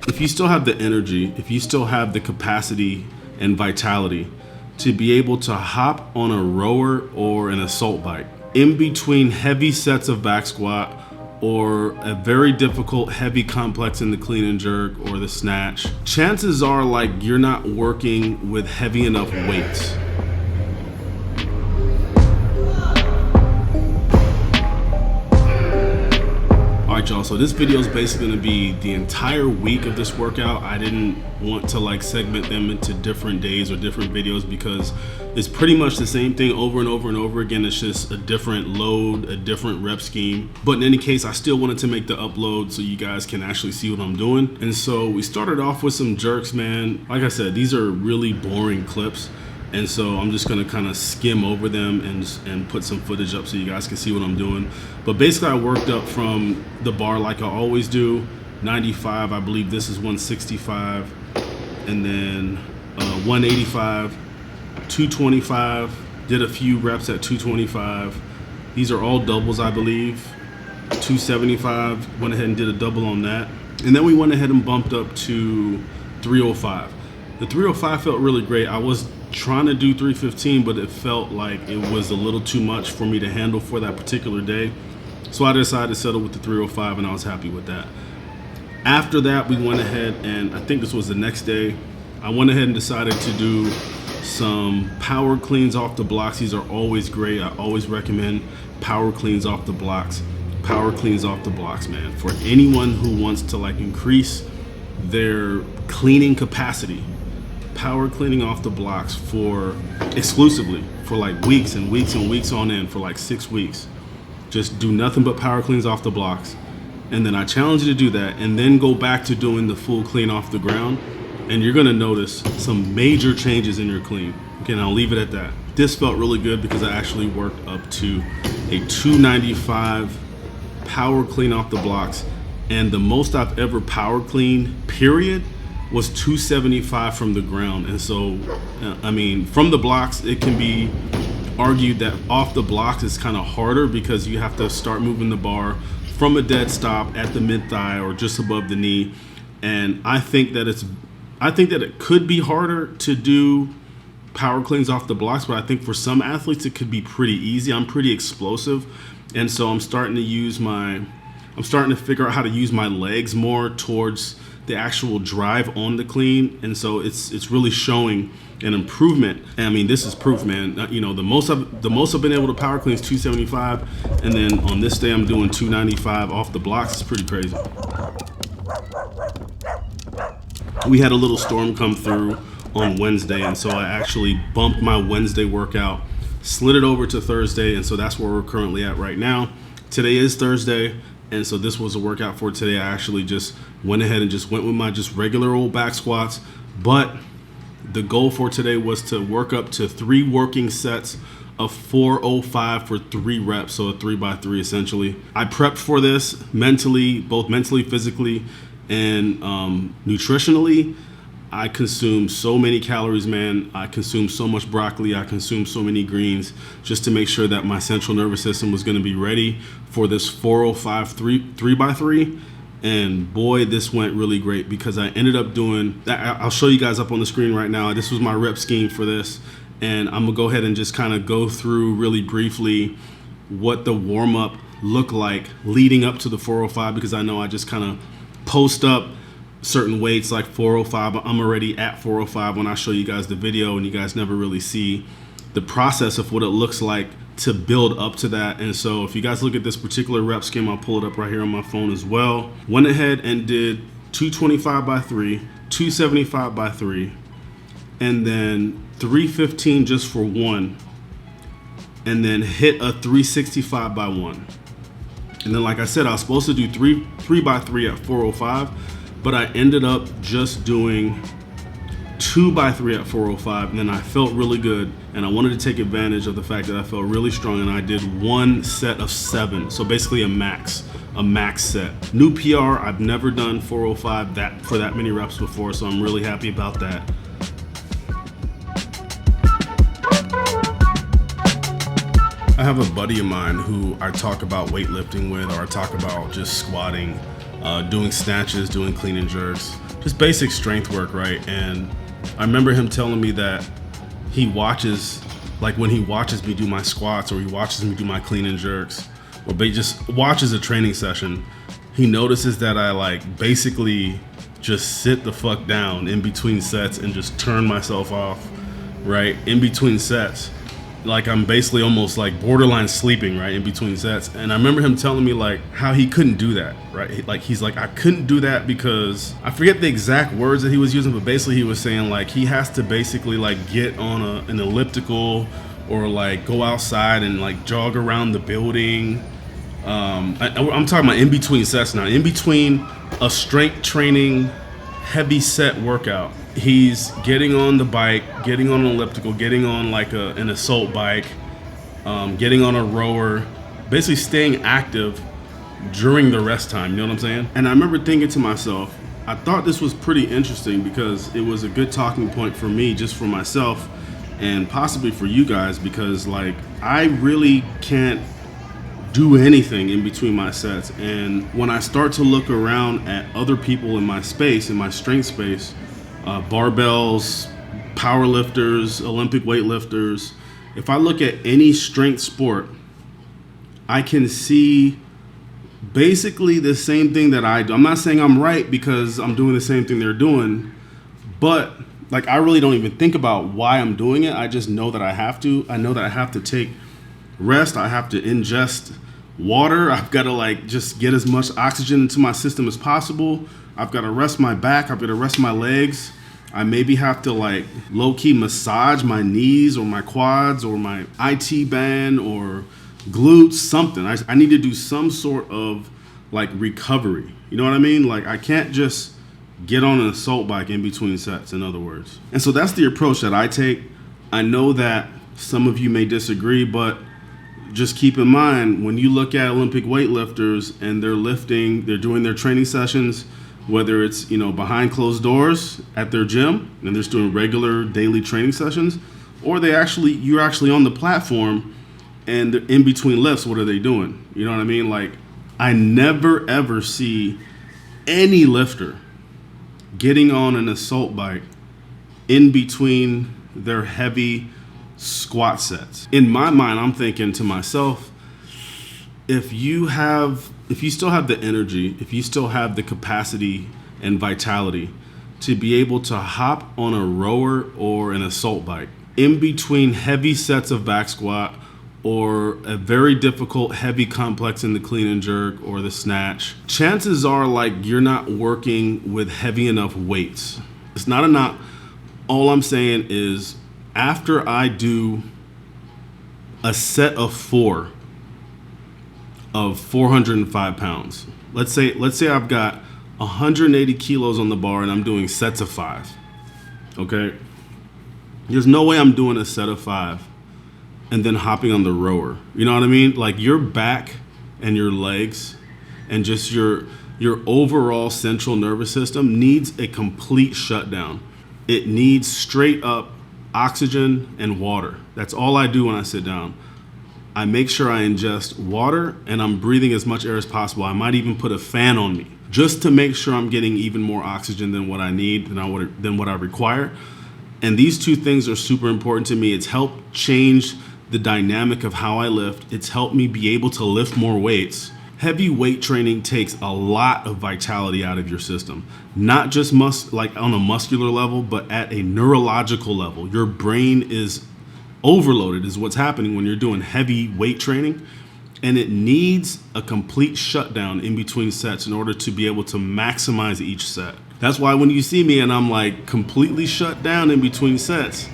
if you still have the energy, if you still have the capacity and vitality to be able to hop on a rower or an assault bike in between heavy sets of back squat or a very difficult heavy complex in the clean and jerk or the snatch, chances are like you're not working with heavy enough weights. Alright y'all, so this video is basically going to be the entire week of this workout. I didn't want to like segment them into different days or different videos because it's pretty much the same thing over and over and over again. It's just a different load, a different rep scheme. But in any case, I still wanted to make the upload so you guys can actually see what I'm doing. And so we started off with some jerks, man. Like I said, these are really boring clips. And so I'm just gonna kind of skim over them and put some footage up so you guys can see what I'm doing. But basically I worked up from the bar like I always do, 95, I believe this is 165, and then 185, 225, did a few reps at 225. These are all doubles, I believe. 275, went ahead and did a double on that. And then we went ahead and bumped up to 305. The 305 felt really great. I was trying to do 315, but it felt like it was a little too much for me to handle for that particular day. So I decided to settle with the 305 and I was happy with that. After that, we went ahead and I think this was the next day, I went ahead and decided to do some power cleans off the blocks. These are always great. I always recommend power cleans off the blocks. Power cleans off the blocks, man. For anyone who wants to like increase their cleaning capacity, power cleaning off the blocks for exclusively for like weeks and weeks and weeks on end for like 6 weeks. Just do nothing but power cleans off the blocks. And then I challenge you to do that and then go back to doing the full clean off the ground. And you're gonna notice some major changes in your clean. Okay, and I'll leave it at that. This felt really good because I actually worked up to a 295 power clean off the blocks. And the most I've ever power cleaned, period, was 275 from the ground. And so, I mean, from the blocks, it can be argued that off the blocks is kind of harder because you have to start moving the bar from a dead stop at the mid thigh or just above the knee. And I think that it could be harder to do power cleans off the blocks, but I think for some athletes it could be pretty easy. I'm pretty explosive, and so I'm starting to figure out how to use my legs more towards the actual drive on the clean, and so it's really showing an improvement. And I mean, this is proof, man. You know, the most I've been able to power clean is 275, and then on this day I'm doing 295 off the blocks. It's pretty crazy. We had a little storm come through on Wednesday, and so I actually bumped my Wednesday workout, slid it over to Thursday, and so that's where we're currently at right now. Today is Thursday. And so this was a workout for today. I actually just went ahead and just went with my just regular old back squats. But the goal for today was to work up to 3 working sets of 405 for 3 reps. So a 3x3 essentially. I prepped for this mentally, both mentally, physically, and nutritionally. I consumed so many calories, man. I consumed so much broccoli. I consumed so many greens just to make sure that my central nervous system was going to be ready for this 405 3x3. And boy, this went really great because I ended up doing, I'll show you guys up on the screen right now. This was my rep scheme for this. And I'm gonna go ahead and just kind of go through really briefly what the warm up looked like leading up to the 405, because I know I just kind of post up certain weights like 405. I'm already at 405 when I show you guys the video, and you guys never really see the process of what it looks like to build up to that. And so if you guys look at this particular rep scheme, I'll pull it up right here on my phone as well. Went ahead and did 225 by 3, 275 by 3, and then 315 just for 1, and then hit a 365 by 1. And then, like I said, I was supposed to do 3 by 3 at 405, but I ended up just doing 2 by 3 at 405, and then I felt really good, and I wanted to take advantage of the fact that I felt really strong, and I did 1 set of 7, so basically a max set. New PR. I've never done 405 for that many reps before, so I'm really happy about that. I have a buddy of mine who I talk about weightlifting with, or I talk about just squatting, doing snatches, doing clean and jerks. just basic strength work, right? And I remember him telling me that he watches, like when he watches me do my squats or he watches me do my clean and jerks, or just watches a training session, he notices that I like basically just sit the fuck down in between sets and just turn myself off, right? In between sets. Like I'm basically almost like borderline sleeping, right, in between sets. And I remember him telling me like how he couldn't do that, right? Like he's like, I couldn't do that because I forget the exact words that he was using, but basically he was saying like he has to basically like get on an elliptical or like go outside and like jog around the building. I'm talking about in between sets now, in between a strength training heavy set workout. He's getting on the bike, getting on an elliptical, getting on like an assault bike, getting on a rower, basically staying active during the rest time, you know what I'm saying? And I remember thinking to myself, I thought this was pretty interesting because it was a good talking point for me, just for myself and possibly for you guys, because like I really can't do anything in between my sets. And when I start to look around at other people in my space, in my strength space, barbells, power lifters, Olympic weightlifters, if I look at any strength sport, I can see basically the same thing that I do. I'm not saying I'm right because I'm doing the same thing they're doing, but like I really don't even think about why I'm doing it. I just know that I have to. I know that I have to take rest. I have to ingest water. I've got to like just get as much oxygen into my system as possible. I've got to rest my back. I've got to rest my legs. I maybe have to like low-key massage my knees or my quads or my IT band or glutes, something. I need to do some sort of like recovery. You know what I mean? Like I can't just get on an assault bike in between sets, in other words. And so that's the approach that I take. I know that some of you may disagree, but just keep in mind when you look at Olympic weightlifters and they're lifting, they're doing their training sessions, whether it's, you know, behind closed doors at their gym and they're just doing regular daily training sessions, or you're actually on the platform and in between lifts, what are they doing? You know what I mean? Like I never ever see any lifter getting on an assault bike in between their heavy squat sets. In my mind, I'm thinking to myself, if you still have the energy, if you still have the capacity and vitality to be able to hop on a rower or an assault bike in between heavy sets of back squat or a very difficult heavy complex in the clean and jerk or the snatch, chances are like you're not working with heavy enough weights. It's not a knock. All I'm saying is after I do a set of 4 of 405 pounds, let's say I've got 180 kilos on the bar and I'm doing sets of 5, okay? There's no way I'm doing a set of 5 and then hopping on the rower. You know what I mean? Like your back and your legs and just your overall central nervous system needs a complete shutdown. It needs straight up oxygen and water. That's all I do when I sit down. I make sure I ingest water and I'm breathing as much air as possible. I might even put a fan on me just to make sure I'm getting even more oxygen than what I need, than what I require. And these two things are super important to me. It's helped change the dynamic of how I lift. It's helped me be able to lift more weights. Heavy weight training takes a lot of vitality out of your system, not just like on a muscular level, but at a neurological level. Your brain is overloaded is what's happening when you're doing heavy weight training, and it needs a complete shutdown in between sets in order to be able to maximize each set. That's why when you see me and I'm like completely shut down in between sets,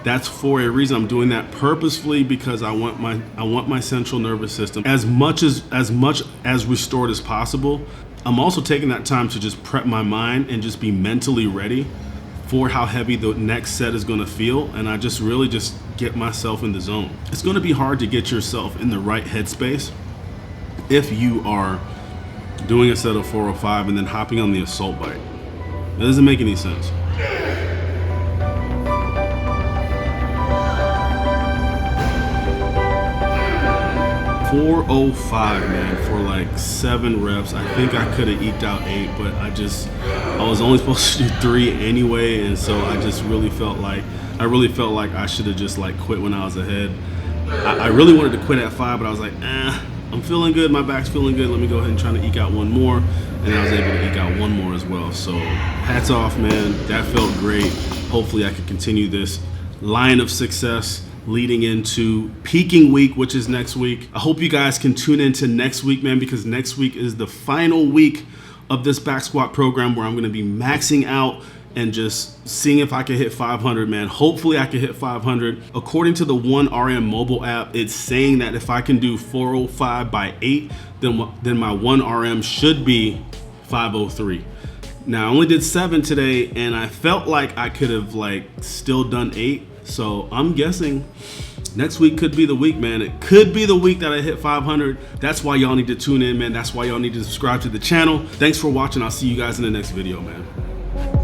that's for a reason. I'm doing that purposefully because I want my central nervous system as much as restored as possible. I'm also taking that time to just prep my mind and just be mentally ready for how heavy the next set is going to feel, and I just really just get myself in the zone. It's going to be hard to get yourself in the right headspace if you are doing a set of 405 and then hopping on the assault bike. That doesn't make any sense. 405, man, for like 7 reps. I think I could have eked out 8, but I was only supposed to do 3 anyway, and so I just really felt like I should have just like quit when I was ahead. I really wanted to quit at 5, but I was like, I'm feeling good, my back's feeling good, let me go ahead and try to eke out 1 more, and I was able to eke out 1 more as well. So hats off, man, that felt great. Hopefully I could continue this line of success leading into peaking week, which is next week. I hope you guys can tune into next week, man, because next week is the final week of this back squat program where I'm going to be maxing out and just seeing if I can hit 500, man. Hopefully I can hit 500. According to the 1RM mobile app, it's saying that if I can do 405 by 8, then my 1RM should be 503. Now I only did 7 today, and I felt like I could have like still done 8. So I'm guessing next week could be the week, man. It could be the week that I hit 500. That's why y'all need to tune in, man. That's why y'all need to subscribe to the channel. Thanks for watching. I'll see you guys in the next video, man.